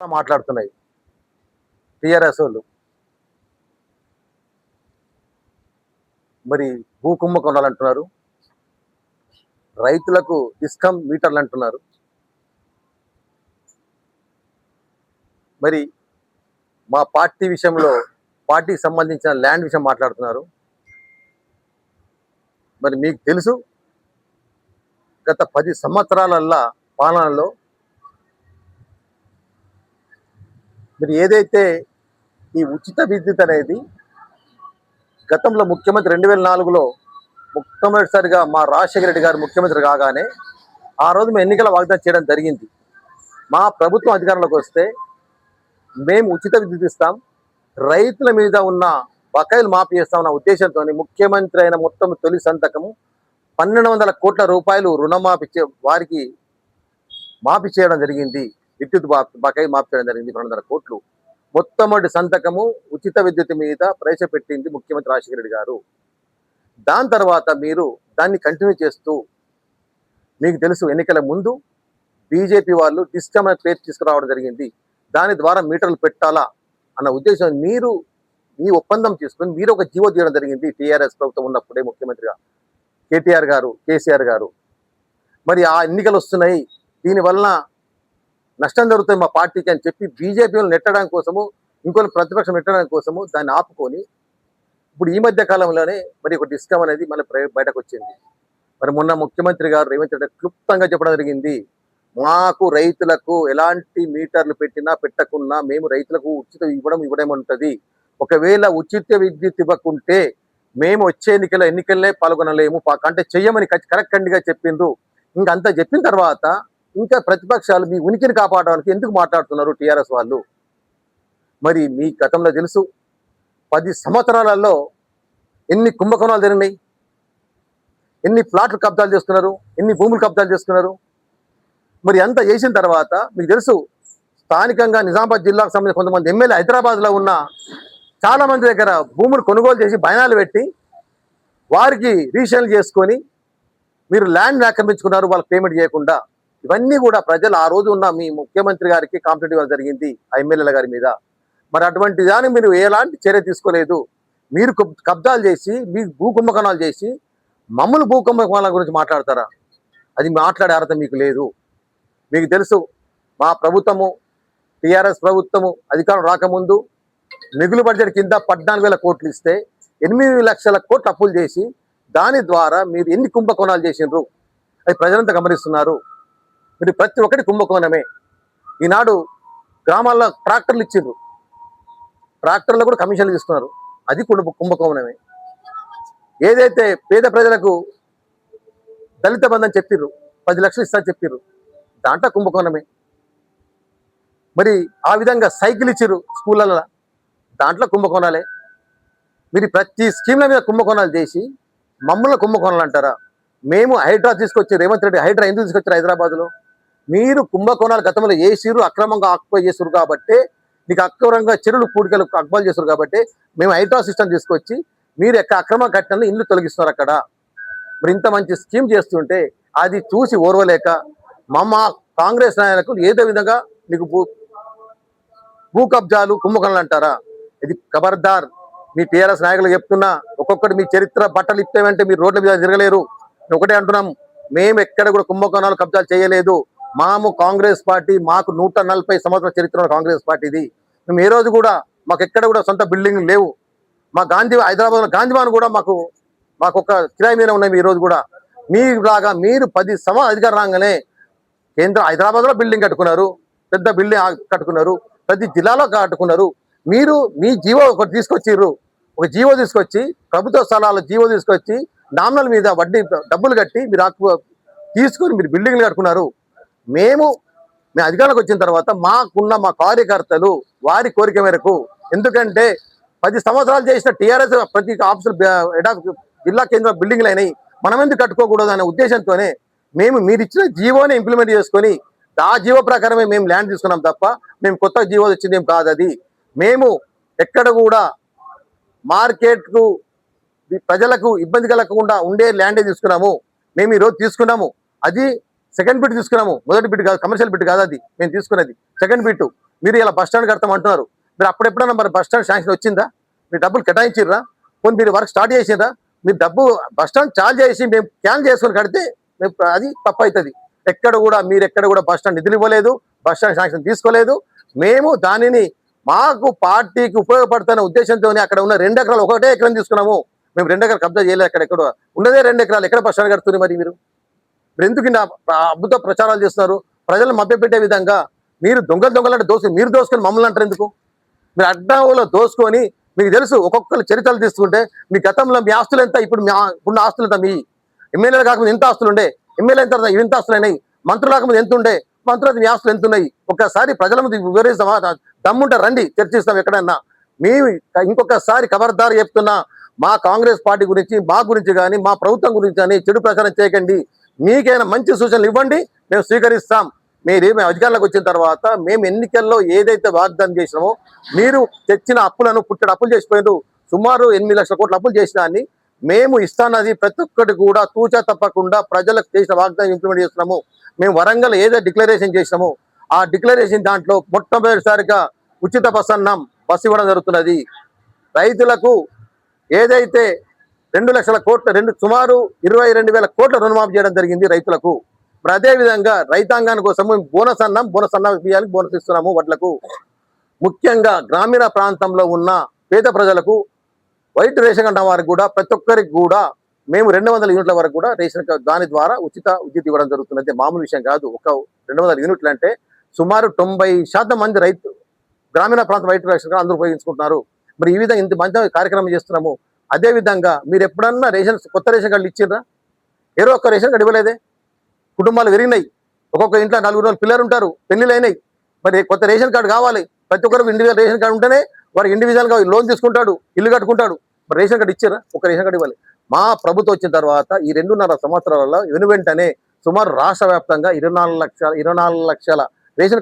మాట్లాడుతున్నాయి TRS వాళ్ళు. మరి భూ కుంభకోణాలు అంటున్నారు, రైతులకు డిస్కమ్ మీటర్లు అంటున్నారు. మరి మా పార్టీ విషయంలో పార్టీకి సంబంధించిన ల్యాండ్ విషయం మాట్లాడుతున్నారు. మరి మీకు తెలుసు, గత 10 సంవత్సరాలల్లా పాలనలో మరి ఏదైతే ఈ ఉచిత విద్యుత్ అనేది గతంలో ముఖ్యమంత్రి 2004లో మొట్టమొదటిసారిగా మా రాజశేఖర రెడ్డి గారు ముఖ్యమంత్రి కాగానే ఆ రోజు మేము ఎన్నికల వాగ్దానం చేయడం జరిగింది. మా ప్రభుత్వం అధికారంలోకి వస్తే మేము ఉచిత విద్యుత్ ఇస్తాం, రైతుల మీద ఉన్న బకాయిలు మాఫీ చేస్తామన్న ఉద్దేశంతో ముఖ్యమంత్రి అయిన మొత్తం తొలి సంతకము 1200 కోట్ల రూపాయలు రుణమాఫీ వారికి మాఫీ చేయడం జరిగింది. విద్యుత్ బకాయి మాఫీ చేయడం జరిగింది 1200 కోట్లు. మొట్టమొదటి సంతకము ఉచిత విద్యుత్ మీద ప్రవేశపెట్టింది ముఖ్యమంత్రి రాజశేఖర రెడ్డి గారు. దాని తర్వాత మీరు దాన్ని కంటిన్యూ చేస్తూ, మీకు తెలుసు ఎన్నికల ముందు బీజేపీ వాళ్ళు డిస్కమ్ అనే పేరు తీసుకురావడం జరిగింది. దాని ద్వారా మీటర్లు పెట్టాలా అన్న ఉద్దేశం మీరు మీ ఒప్పందం చేసుకుని మీరు ఒక జీవో తీయడం జరిగింది. టీఆర్ఎస్ ప్రభుత్వం ఉన్నప్పుడే ముఖ్యమంత్రిగా కేసీఆర్ గారు. మరి ఆ ఎన్నికలు వస్తున్నాయి, దీనివల్ల నష్టం జరుగుతుంది మా పార్టీకి అని చెప్పి బీజేపీలు నెట్టడానికి కోసము, ఇంకొన్ని ప్రతిపక్షం నెట్టడానికి కోసము దాన్ని ఆపుకొని ఇప్పుడు ఈ మధ్య కాలంలోనే మరి ఒక డిస్కమ్ అనేది మళ్ళీ బయటకు వచ్చింది. మరి మొన్న ముఖ్యమంత్రి గారు రేవంత్ రెడ్డి క్లుప్తంగా చెప్పడం జరిగింది, మాకు రైతులకు ఎలాంటి మీటర్లు పెట్టినా పెట్టకున్నా మేము రైతులకు ఉచిత ఇవ్వడం ఉంటుంది. ఒకవేళ ఉచిత విద్యుత్ ఇవ్వకుంటే మేము వచ్చే ఎన్నికల్లే పాల్గొనలేము, అంటే చెయ్యమని కరెక్ట్గా చెప్పిండ్రు. ఇంకంతా చెప్పిన తర్వాత ఇంకా ప్రతిపక్షాలు మీ ఉనికిని కాపాడడానికి ఎందుకు మాట్లాడుతున్నారు టీఆర్ఎస్ వాళ్ళు? మరి మీ గతంలో తెలుసు 10 సంవత్సరాలలో ఎన్ని కుంభకోణాలు జరిగినాయి, ఎన్ని ప్లాట్లు కబ్జాలు చేసుకున్నారు, ఎన్ని భూములు కబ్జాలు చేసుకున్నారు. మరి అంతా చేసిన తర్వాత మీకు తెలుసు, స్థానికంగా నిజామాబాద్ జిల్లాకు సంబంధించిన కొంతమంది ఎమ్మెల్యే హైదరాబాద్లో ఉన్న చాలా మంది దగ్గర భూములు కొనుగోలు చేసి బయనాలు పెట్టి వారికి రీసేల్ చేసుకొని మీరు ల్యాండ్ ఆక్రమించుకున్నారు వాళ్ళకి పేమెంట్ చేయకుండా. ఇవన్నీ కూడా ప్రజలు ఆ రోజు ఉన్న మీ ముఖ్యమంత్రి గారికి కాంప్లైంట్ ఇవ్వడం జరిగింది ఆ ఎమ్మెల్యేల గారి మీద. మరి అటువంటి దాన్ని మీరు ఎలాంటి చర్య తీసుకోలేదు. మీరు కబ్జాలు చేసి, మీ భూ కుంభకోణాలు చేసి మమ్మల్ని భూ కుంభకోణాల గురించి మాట్లాడతారా? అది మాట్లాడే అర్హత మీకు లేదు. మీకు తెలుసు, మా ప్రభుత్వము టీఆర్ఎస్ ప్రభుత్వము అధికారం రాకముందు మిగులు బడ్జెట్ కింద 14,000 కోట్లు ఇస్తే 8 లక్షల కోట్లు అప్పులు చేసి దాని ద్వారా మీరు ఎన్ని కుంభకోణాలు చేసిండ్రు అది ప్రజలంతా గమనిస్తున్నారు. మీరు ప్రతి ఒక్కటి కుంభకోణమే. ఈనాడు గ్రామాల్లో ట్రాక్టర్లు ఇచ్చిండ్రు, ట్రాక్టర్లు కూడా కమిషన్లు తీసుకున్నారు, అది కుంభకోణమే. ఏదైతే పేద ప్రజలకు దళిత బంధం చెప్పిర్రు, 10 లక్షలు ఇస్తా చెప్పిర్రు, దాంట్లో కుంభకోణమే. మరి ఆ విధంగా సైకిల్ ఇచ్చిర్రు స్కూళ్ళల్లో, దాంట్లో కుంభకోణాలే. మీరు ప్రతి స్కీమ్ల మీద కుంభకోణాలు చేసి మమ్మల్ని కుంభకోణాలు అంటారా? మేము హైడ్రా తీసుకొచ్చి రేవంత్ రెడ్డి హైడ్రా ఎందుకు తీసుకొచ్చారు హైదరాబాద్లో? మీరు కుంభకోణాలు గతంలో చేసిరు, అక్రమంగా ఆక్యుపై చేసారు కాబట్టి, మీకు అక్రమంగా చెరువులు పూడికలు అక్బల్ చేశారు కాబట్టి మేము హైడ్రా సిస్టమ్ తీసుకొచ్చి మీరు అక్రమ కట్టణలు ఇల్లు తొలగిస్తున్నారు అక్కడ. మరి ఇంత మంచి స్కీమ్ చేస్తుంటే అది చూసి ఓర్వలేక మా కాంగ్రెస్ నాయకులు ఏదో విధంగా మీకు భూ కబ్జాలు కుంభకోణాలు అంటారా? ఇది ఖబర్దార్. మీ టీఆర్ఎస్ నాయకులు చెప్తున్నా, ఒక్కొక్కటి మీ చరిత్ర బట్టలు ఇప్పేమంటే మీరు రోడ్ల మీద తిరగలేరు. ఒకటే అంటున్నాం, మేము ఎక్కడ కూడా కుంభకోణాలు కబ్జాలు చేయలేదు. మాము కాంగ్రెస్ పార్టీ, మాకు 140 సంవత్సరాల చరిత్ర కాంగ్రెస్ పార్టీది. మేము ఏ రోజు కూడా మాకు ఎక్కడ కూడా సొంత బిల్డింగ్లు లేవు. మా హైదరాబాద్లో గాంధీభవన్ కూడా మాకు ఒక కిరాయి మీద ఉన్నాయి. ఈ రోజు కూడా మీలాగా మీరు 10 సంవత్సరాలు అధికారం రాగానే హైదరాబాద్లో బిల్డింగ్ కట్టుకున్నారు, పెద్ద బిల్డింగ్ కట్టుకున్నారు, ప్రతి జిల్లాలో కట్టుకున్నారు. మీరు మీ జీవో ఒకటి తీసుకొచ్చిర్రు, ఒక జీవో తీసుకొచ్చి ప్రభుత్వ స్థలాల జీవో తీసుకొచ్చి నామినల్ మీద వడ్డీ డబ్బులు కట్టి మీరు తీసుకొని మీరు బిల్డింగ్లు కట్టుకున్నారు. మేము అధికారంలోకి వచ్చిన తర్వాత మా కార్యకర్తలు వారి కోరిక మేరకు, ఎందుకంటే 10 సంవత్సరాలు చేసిన టీఆర్ఎస్ ప్రతి ఆఫీసులు జిల్లా కేంద్ర బిల్డింగ్లు అయినాయి, మనం ఎందుకు కట్టుకోకూడదు అనే ఉద్దేశంతోనే మేము మీరు ఇచ్చిన జీవోని ఇంప్లిమెంట్ చేసుకొని ఆ జీవో ప్రకారమే మేము ల్యాండ్ తీసుకున్నాం తప్ప మేము కొత్త జీవో వచ్చింది ఏం కాదు. అది మేము ఎక్కడ కూడా మార్కెట్కు ప్రజలకు ఇబ్బంది కలగకుండా ఉండే ల్యాండే తీసుకున్నాము. మేము ఈరోజు తీసుకున్నాము, అది సెకండ్ బిట్ తీసుకున్నాము, మొదటి బిట్ కాదు, కమర్షియల్ బిట్ కాదు, అది మేము తీసుకున్నది సెకండ్ బిట్. మీరు ఇలా బస్ స్టాండ్ కడతాం అంటున్నారు. మీరు అప్పుడెప్పుడైనా మరి బస్ స్టాండ్ శాంక్షన్ వచ్చిందా? మీరు డబ్బులు కేటాయించిర్రా? పోనీ మీరు వర్క్ స్టార్ట్ చేసిండ్రా? మీరు డబ్బు బస్ స్టాండ్ చార్జ్ చేసి మేము క్యాన్సిల్ చేసుకొని కడితే అది తప్పు అవుతుంది. మీరు ఎక్కడ కూడా బస్ స్టాండ్ నిధులు ఇవ్వలేదు, బస్ స్టాండ్ శాంక్షన్ తీసుకోలేదు. మేము దానిని మాకు పార్టీకి ఉపయోగపడుతున్న ఉద్దేశంతో అక్కడ ఉన్న 2 ఎకరాలు, 1 ఎకరం తీసుకున్నాము. మేము 2 ఎకరాలు కబ్జా చేయలేదు. ఎక్కడ ఉన్నదే 2 ఎకరాలు, ఎక్కడ బస్ స్టాండ్ కడుతుంది? మరి మీరు ఎందుకు అద్భుత ప్రచారాలు చేస్తున్నారు? ప్రజలను మభ్యపెట్టే విధంగా మీరు దొంగలంటే మీరు దోసుకొని మమ్మల్ని అంటారు ఎందుకు? మీరు అడ్డంలో దోసుకొని మీకు తెలుసు. ఒక్కొక్కరు చరిత్రలు తీసుకుంటే మీ గతంలో మీ ఆస్తులు ఎంత, ఇప్పుడు ఆస్తులు ఎంత? మీ ఎమ్మెల్యేలు కాకపోతే ఎంత ఆస్తులు ఉండే, ఎమ్మెల్యే ఎంత ఇంత ఆస్తులు అయినాయి, మంత్రులు కాకపోతే ఎంత ఉండే, మంత్రులు మీ ఆస్తులు ఎంత ఉన్నాయి? ఒక్కసారి ప్రజల ముందు వివరిస్తామా? దమ్ముంటే రండి, చర్చిస్తాం ఎక్కడన్నా. మీ ఇంకొకసారి ఖబర్దారు చెప్తున్నా, మా కాంగ్రెస్ పార్టీ గురించి, మా గురించి కానీ, మా ప్రభుత్వం గురించి కానీ చెడు ప్రచారం చేయకండి. మీకైనా మంచి సూచనలు ఇవ్వండి, మేము స్వీకరిస్తాం. మేము అధికారంలోకి వచ్చిన తర్వాత మేము ఎన్నికల్లో ఏదైతే వాగ్దానం చేసినామో, మీరు తెచ్చిన అప్పులను పుట్టడు అప్పులు చేసిపోయినారు. సుమారు 8 లక్షల కోట్ల అప్పులు చేసిన దాన్ని మేము ఇస్తానది ప్రతి ఒక్కటి కూడా తూచా తప్పకుండా ప్రజలకు చేసిన వాగ్దానం ఇంప్లిమెంట్ చేస్తున్నాము. మేము వరంగల్ ఏదో డిక్లరేషన్ చేసినామో ఆ డిక్లరేషన్ దాంట్లో మొట్టమొదటిసారిగా ఉచిత బస్సు ఇవ్వడం జరుగుతున్నది. రైతులకు ఏదైతే 2 లక్షల కోట్ల సుమారు 22,000 కోట్ల రుణమాఫీ చేయడం జరిగింది రైతులకు. మరి అదేవిధంగా రైతాంగాని కోసం బోనస్ అన్నం బియ్యానికి బోనస్ ఇస్తున్నాము. వడ్లకు ముఖ్యంగా గ్రామీణ ప్రాంతంలో ఉన్న పేద ప్రజలకు, వైట్ రేషన్ కార్డు వారికి కూడా, ప్రతి ఒక్కరికి కూడా మేము 200 యూనిట్ల వరకు కూడా రేషన్ దాని ద్వారా ఉచిత విద్యుత్ ఇవ్వడం జరుగుతుంది. మామూలు విషయం కాదు. ఒక 200 యూనిట్లు అంటే సుమారు 90% మంది రైతు గ్రామీణ ప్రాంత వైట్ రేషన్ కార్డు అందరూ ఉపయోగించుకుంటున్నారు. మరి ఈ విధంగా ఇంత మంచి కార్యక్రమం చేస్తున్నాము. అదేవిధంగా మీరు ఎప్పుడన్నా కొత్త రేషన్ కార్డులు ఇచ్చిండ్రా? ఏదో ఒక్క రేషన్ కార్డు ఇవ్వలేదే. కుటుంబాలు పెరిగినాయి, ఒక్కొక్క ఇంట్లో 4 పిల్లలు ఉంటారు, పెళ్లిళ్ళు అయినాయి. మరి కొత్త రేషన్ కార్డు కావాలి. ప్రతి ఒక్కరికి ఇండివిజువల్ రేషన్ కార్డు ఉంటేనే వాడు ఇండివిజువల్గా లోన్ తీసుకుంటాడు, ఇల్లు కట్టుకుంటాడు. మరి రేషన్ కార్డు ఇచ్చారా? ఒక రేషన్ కార్డు ఇవ్వాలి. మా ప్రభుత్వం వచ్చిన తర్వాత ఈ 2.5 సంవత్సరాలలో వెంటనే సుమారు రాష్ట్ర వ్యాప్తంగా 24 లక్షల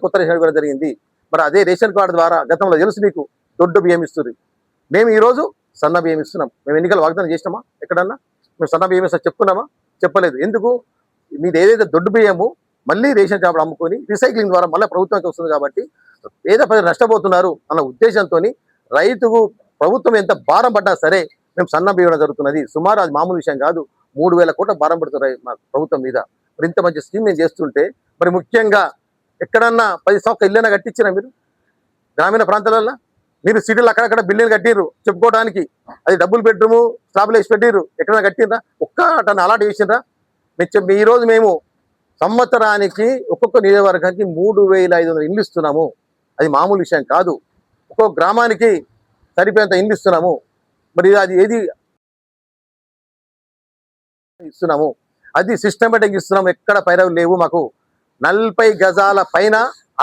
కొత్త రేషన్ కార్డు జరిగింది. మరి అదే రేషన్ కార్డు ద్వారా గతంలో తెలుసు మీకు, దొడ్డు బియ్యం ఇస్తుంది. మేము ఈరోజు సన్న బియ్యం ఇస్తున్నాం. మేము ఎన్నికల వాగ్దానం చేసినామా? ఎక్కడన్నా మేము సన్న బియ్యం ఇస్తా చెప్పుకున్నామా? చెప్పలేదు. ఎందుకు? మీది ఏదైతే దొడ్డు బియ్యము మళ్ళీ రేషన్ షాపులు అమ్ముకొని రీసైక్లింగ్ ద్వారా మళ్ళీ ప్రభుత్వానికి వస్తుంది కాబట్టి పేద ప్రజలు నష్టపోతున్నారు అన్న ఉద్దేశంతో రైతుకు ప్రభుత్వం ఎంత భారం పడ్డా సరే మేము సన్న బియ్యం జరుగుతున్నది. సుమారు అది మామూలు విషయం కాదు. 3,000 కోట్ల భారం పడుతున్నాయి మా ప్రభుత్వం మీద. మరి ఇంత మంచి స్కీమ్ మేము చేస్తుంటే, మరి ముఖ్యంగా ఎక్కడన్నా 10 సంవత్సరాలు ఇల్లైనా కట్టించినా మీరు? గ్రామీణ ప్రాంతాలలో మీరు సిటీలు అక్కడక్కడ బిల్డింగ్ కట్టిర్రు చెప్పుకోవడానికి, అది డబుల్ బెడ్రూము స్లాబ్లు వేసి పెట్టిర్రు. ఎక్కడైనా కట్టినరా? ఒక్కటన్నా అలాంటి వేసిండ్రా? ఈరోజు మేము సంవత్సరానికి ఒక్కొక్క నియోజకవర్గానికి 3,500 ఇండ్లు ఇస్తున్నాము. అది మామూలు విషయం కాదు. ఒక్కొక్క గ్రామానికి సరిపోయేంత ఇండ్లు ఇస్తున్నాము. మరి అది ఏది ఇస్తున్నాము? అది సిస్టమేటిక్ ఇస్తున్నాము. ఎక్కడ పైరవులు లేవు. మాకు 40 గజాల పైన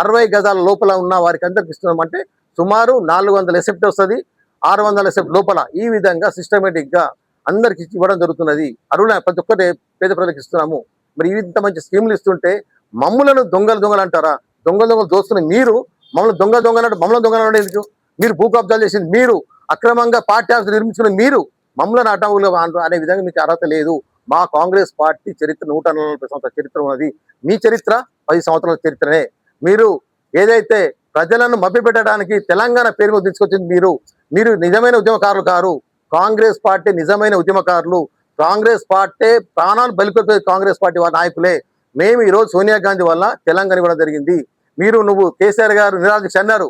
60 గజాల లోపల ఉన్న వారికి అందరికి ఇస్తున్నాం. అంటే సుమారు 400 ఎసెప్ట్ వస్తుంది, 600 ఎసెప్ట్ లోపల. ఈ విధంగా సిస్టమేటిక్ గా అందరికి ఇవ్వడం జరుగుతున్నది. అరుణ ప్రతి ఒక్కటి పేద ప్రజలకు ఇస్తున్నాము. మరి ఇంత మంచి స్కీములు ఇస్తుంటే మమ్మలను దొంగలు అంటారా? దొంగలు దోస్తున్న మీరు మమ్మల్ని దొంగలు ఎందుకు? మీరు భూ కబ్జాలు చేసింది మీరు, అక్రమంగా పార్టీ ఆఫీసులు నిర్మించుకున్న మీరు, మమ్మల్ని అటవులు అనే విధంగా మీకు అర్హత లేదు. మా కాంగ్రెస్ పార్టీ చరిత్ర 140 సంవత్సరాల చరిత్ర ఉన్నది. మీ చరిత్ర 10 సంవత్సరాల చరిత్రనే. మీరు ఏదైతే ప్రజలను మభ్యపెట్టడానికి తెలంగాణ పేరు తీసుకొచ్చింది మీరు నిజమైన ఉద్యమకారులు కారు. కాంగ్రెస్ పార్టీ నిజమైన ఉద్యమకారులు. కాంగ్రెస్ పార్టీ ప్రాణాలు బలికొట్టే కాంగ్రెస్ పార్టీ వారి నాయకులే. మేము ఈరోజు సోనియా గాంధీ వల్ల తెలంగాణ ఇవ్వడం జరిగింది. నువ్వు కేసీఆర్ గారు నిరాదీక్ష అన్నారు.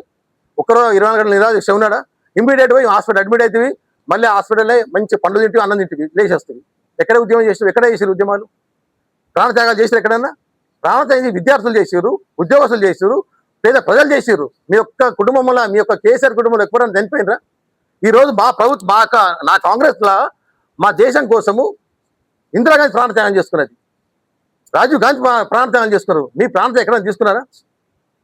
ఒకరో 24 గంటలు నిరాదీక్ష ఉన్నాడా? ఇమ్మీడియట్ పోయి హాస్పిటల్ అడ్మిట్ అవుతుంది. మళ్ళీ హాస్పిటల్లో మంచి పండ్లు తింటివి, అన్నం తింటివి, లేచేస్తుంది. ఎక్కడ ఉద్యమం చేసారు? ఎక్కడ చేసారు ఉద్యమాలు? ప్రాణత్యాగాలు చేసారు ఎక్కడన్నా? ప్రాణత్యాగం విద్యార్థులు చేసారు, ఉద్యోగస్తులు చేసారు, పేద ప్రజలు చేసారు. మీ యొక్క కుటుంబంలో, మీ యొక్క కేసీఆర్ కుటుంబంలో ఎప్పుడైనా చనిపోయినరా? ఈరోజు మా ప్రభుత్వం నా కాంగ్రెస్ లా మా దేశం కోసము ఇందిరాగాంధీ ప్రాణత్యాగం చేసుకున్నది, రాజీవ్ గాంధీ ప్రాణత్యాగం చేసుకున్నారు. మీ ప్రాంతం ఎక్కడైనా తీసుకున్నారా?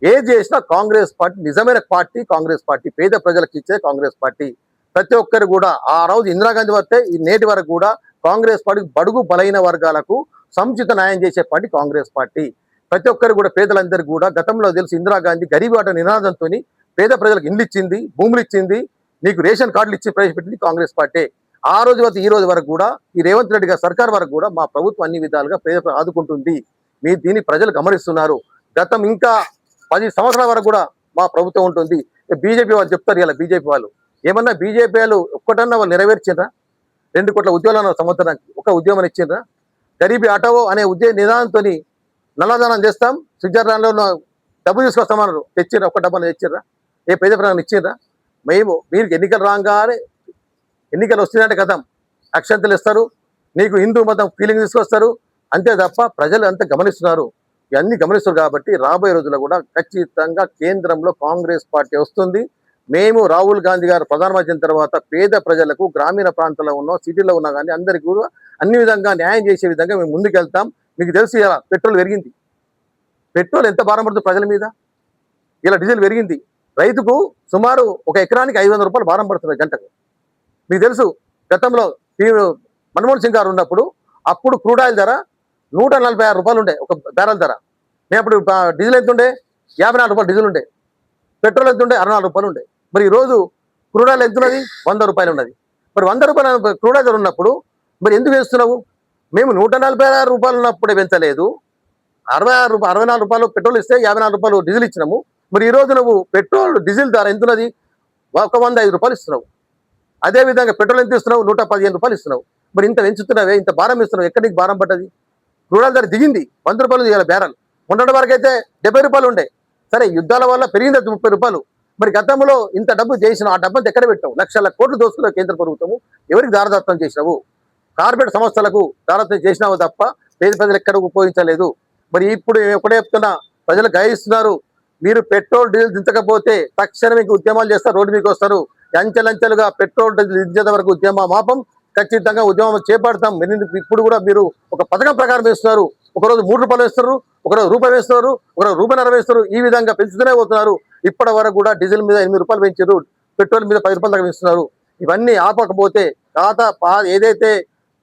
ఏది చేసినా కాంగ్రెస్ పార్టీ నిజమైన పార్టీ. కాంగ్రెస్ పార్టీ పేద ప్రజలకు ఇచ్చే కాంగ్రెస్ పార్టీ. ప్రతి ఒక్కరు కూడా ఆ రోజు ఇందిరాగాంధీ వస్తే ఈ నేటి వరకు కూడా కాంగ్రెస్ పార్టీ బడుగు బలైన వర్గాలకు సముచిత న్యాయం చేసే పార్టీ కాంగ్రెస్ పార్టీ. ప్రతి ఒక్కరు కూడా పేదలందరికీ కూడా గతంలో తెలుసు, ఇందిరాగాంధీ గరీబ్ ఆట నినాదంతో పేద ప్రజలకు ఇండ్లు ఇచ్చింది, భూములు ఇచ్చింది, నీకు రేషన్ కార్డులు ఇచ్చి ప్రవేశపెట్టింది కాంగ్రెస్ పార్టీ. ఆ రోజు వరకు ఈ రోజు వరకు కూడా ఈ రేవంత్ రెడ్డి గారి సర్కార్ వరకు కూడా మా ప్రభుత్వం అన్ని విధాలుగా పేద ఆదుకుంటుంది. దీన్ని ప్రజలు గమనిస్తున్నారు. గతం ఇంకా 10 సంవత్సరాల వరకు కూడా మా ప్రభుత్వం ఉంటుంది. బీజేపీ వాళ్ళు చెప్తారు, ఇలా బీజేపీ వాళ్ళు ఏమన్నా బీజేపీ వాళ్ళు ఒక్కటన్నా వాళ్ళు నెరవేర్చిండ్రా? 2 కోట్ల ఉద్యోగాలు సంవత్సరానికి ఒక ఉద్యోగం ఇచ్చిండ్రా? గరీబీ హటావో అనే ఉద్యోగ నిదానంతో నల్లదానం చేస్తాం, స్విట్జర్లాండ్లో డబ్బు తీసుకొస్తామన్నారు, తెచ్చిర్రా? ఒక్క డబ్బు తెచ్చిర్రా? ఏ పేద ప్రజలకు ఇచ్చిండ్రా? మీరు ఎన్నికలు రాగానే ఎన్నికలు వస్తుందంటే కథం అక్షంతలు ఇస్తారు, నీకు హిందూ మతం ఫీలింగ్ తీసుకొస్తారు, అంతే తప్ప ప్రజలు అంతా గమనిస్తున్నారు. ఇవన్నీ గమనిస్తారు కాబట్టి రాబోయే రోజుల్లో కూడా ఖచ్చితంగా కేంద్రంలో కాంగ్రెస్ పార్టీ వస్తుంది. మేము రాహుల్ గాంధీ గారు ప్రధానమంత్రి అయిన తర్వాత పేద ప్రజలకు గ్రామీణ ప్రాంతాల్లో ఉన్న సిటీలో ఉన్నా కానీ అందరికీ కూడా అన్ని విధంగా న్యాయం చేసే విధంగా మేము ముందుకెళ్తాం. మీకు తెలిసి ఇలా పెట్రోల్ పెరిగింది, పెట్రోల్ ఎంత భారం పడుతుంది ప్రజల మీద, ఇలా డీజిల్ పెరిగింది. రైతుకు సుమారు ఒక ఎకరానికి 500 రూపాయలు భారం పడుతుంది గంటకు. మీకు తెలుసు గతంలో మన్మోహన్ సింగ్ గారు ఉన్నప్పుడు అప్పుడు క్రూడ్ ఆయిల్ ధర 146 రూపాయలు ఉండే ఒక బ్యారెల్ ధర. నేను అప్పుడు డీజిల్ ఎంత ఉండే? 54 రూపాయలు డీజిల్ ఉండే. పెట్రోల్ ఎంత ఉండే? 64 రూపాయలు ఉండే. మరి ఈరోజు క్రూడ్ ఆయిల్ ఎంత ఉన్నది? 100 రూపాయలు ఉన్నది. మరి 100 రూపాయలు క్రూడ్ ఆయిల్ ఉన్నప్పుడు మరి ఎందుకు వేస్తున్నావు? మేము 146 రూపాయలు ఉన్నప్పుడే పెంచలేదు, 64 రూపాయలు పెట్రోల్ ఇస్తే 54 రూపాయలు డీజిల్ ఇచ్చినాము. మరి ఈరోజు నువ్వు పెట్రోల్ డీజిల్ ధర ఎంత ఉన్నది? 105 రూపాయలు ఇస్తున్నావు. అదేవిధంగా పెట్రోల్ ఎంత ఇస్తున్నావు? 115 రూపాయలు ఇస్తున్నావు. మరి ఇంత పెంచుతున్నావే, ఇంత భారం ఇస్తున్నావు, ఎక్కడి నుంచి భారం పడ్డది? క్రూడ్ ఆయిల్ ధర దిగింది, 100 రూపాయలు ఇవాళ బ్యారెల్. మొన్నటి వరకు అయితే 70 రూపాయలు ఉండే. సరే యుద్ధాల వల్ల పెరిగింది 30 రూపాయలు. మరి గతంలో ఇంత డబ్బు చేసినావు, ఆ డబ్బు ఎక్కడ పెట్టావు? లక్షల కోట్లు దోసుకున్నావు కేంద్ర ప్రభుత్వము. ఎవరికి దారదత్తం చేసినావు? కార్పొరేట్ సంస్థలకు దారదత్తం చేసినావు తప్ప పేద ప్రజలు ఎక్కడ ఉపయోగించలేదు. మరి ఇప్పుడు ఒకటే చెప్తున్నా, ప్రజలు గ్రహిస్తున్నారు, మీరు పెట్రోల్ డీజిల్ దించకపోతే తక్షణం మీకు ఉద్యమాలు చేస్తారు, రోడ్డు మీకు వస్తారు. అంచెలంచెలుగా పెట్రోల్ డీజిల్ దించేంత వరకు ఉద్యమ మాపం, ఖచ్చితంగా ఉద్యమం చేపడతాం. ఇప్పుడు కూడా మీరు ఒక పథకం ప్రకారం వేస్తున్నారు, ఒకరోజు 3 రూపాయలు వేస్తున్నారు, ఒకరోజు రూపాయి వేస్తున్నారు, ఒకరోజు రూపాయి వేస్తున్నారు. ఈ విధంగా పెంచుతూనే పోతున్నారు. ఇప్పటి వరకు కూడా డీజిల్ మీద 8 రూపాయలు పెంచారు, పెట్రోల్ మీద 10 రూపాయలు దాకా పెంచుతున్నారు. ఇవన్నీ ఆపకపోతే ఏదైతే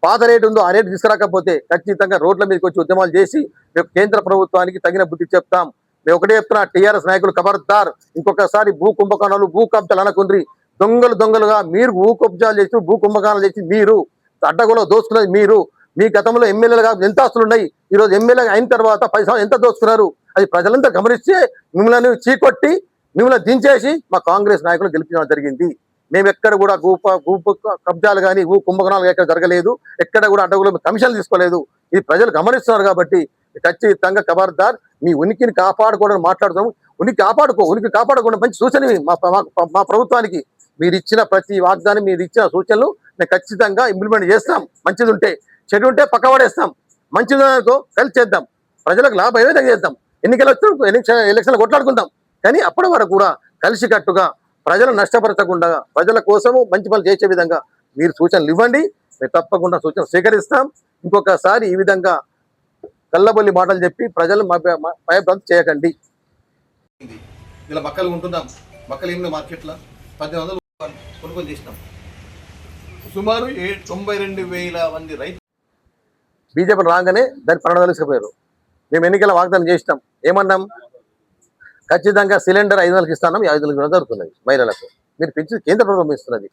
పాత రేటు ఉందో ఆ రేటు తీసుకురాకపోతే ఖచ్చితంగా రోడ్ల మీదకి వచ్చి ఉద్యమాలు చేసి మేము కేంద్ర ప్రభుత్వానికి తగిన బుద్ధి చెప్తాం. మేము ఒకటే చెప్తున్నా, టీఆర్ఎస్ నాయకులు ఖబర్దార్, ఇంకొకసారి భూ కుంభకోణాలు భూ కబ్జాలు అనకుండ్రి. దొంగలుగా మీరు భూ కబ్జాలు చేసి భూ కుంభకోణాలు చేసి మీరు అడ్డగోలో దోచుకున్నది మీరు. మీ గతంలో ఎమ్మెల్యేలుగా ఎంత ఆస్తులు ఉన్నాయి, ఈరోజు ఎమ్మెల్యే అయిన తర్వాత 10 సంవత్సరాలు ఎంత దోచుకున్నారు? అది ప్రజలంతా గమనిస్తే మిమ్మల్ని చీకొట్టి మిమ్మల్ని దించేసి మా కాంగ్రెస్ నాయకులు గెలిపించడం జరిగింది. మేము ఎక్కడ కూడా భూ కబ్జాలు కానీ భూ కుంభకోణాలు ఎక్కడ జరగలేదు, ఎక్కడ కూడా అడ్డగోలు కమిషన్లు తీసుకోలేదు. ఇది ప్రజలు గమనిస్తున్నారు కాబట్టి ఖచ్చితంగా ఖబర్దార్, మీ ఉనికిని కాపాడుకోవడం మాట్లాడుతాము. ఉనికి కాపాడుకోవడం మంచి సూచనవి మా ప్రభుత్వానికి. మీరు ఇచ్చిన ప్రతి వాగ్దానం, మీరు ఇచ్చిన సూచనలు మేము ఖచ్చితంగా ఇంప్లిమెంట్ చేస్తాం. మంచిది ఉంటే, చెడు ఉంటే పక్క పడేస్తాం. మంచిది కలిసి చేద్దాం, ప్రజలకు లాభం ఏ విధంగా చేద్దాం. ఎన్నికలు ఎలక్షన్లు కొట్లాడుకుందాం, కానీ అప్పటి వరకు కూడా కలిసికట్టుగా ప్రజలు నష్టపరచకుండా ప్రజల కోసము మంచి పనులు చేసే విధంగా మీరు సూచనలు ఇవ్వండి. మేము తప్పకుండా సూచనలు స్వీకరిస్తాం. ఇంకొకసారి ఈ విధంగా కల్లబొల్లి మాటలు చెప్పి ప్రజలు భయభ్రాంతి చేయకండి. ఇలా మక్కలు ఉంటున్నాం, మక్కలు ఏమి మార్కెట్లో 1800 కొనుగోలు చేసినాం. సుమారు 92,000 మంది రైతులు బీజేపీ రాగానే దాన్ని ప్రణాళిక తీసుకుపోయారు. మేము ఎన్నికల వాగ్దానం చేసినాం, ఏమన్నాం? ఖచ్చితంగా సిలిండర్ 500కి ఇస్తాం, 500 జరుగుతున్నది మహిళలకు. మీరు పెంచి కేంద్ర ప్రభుత్వం ఇస్తున్నది.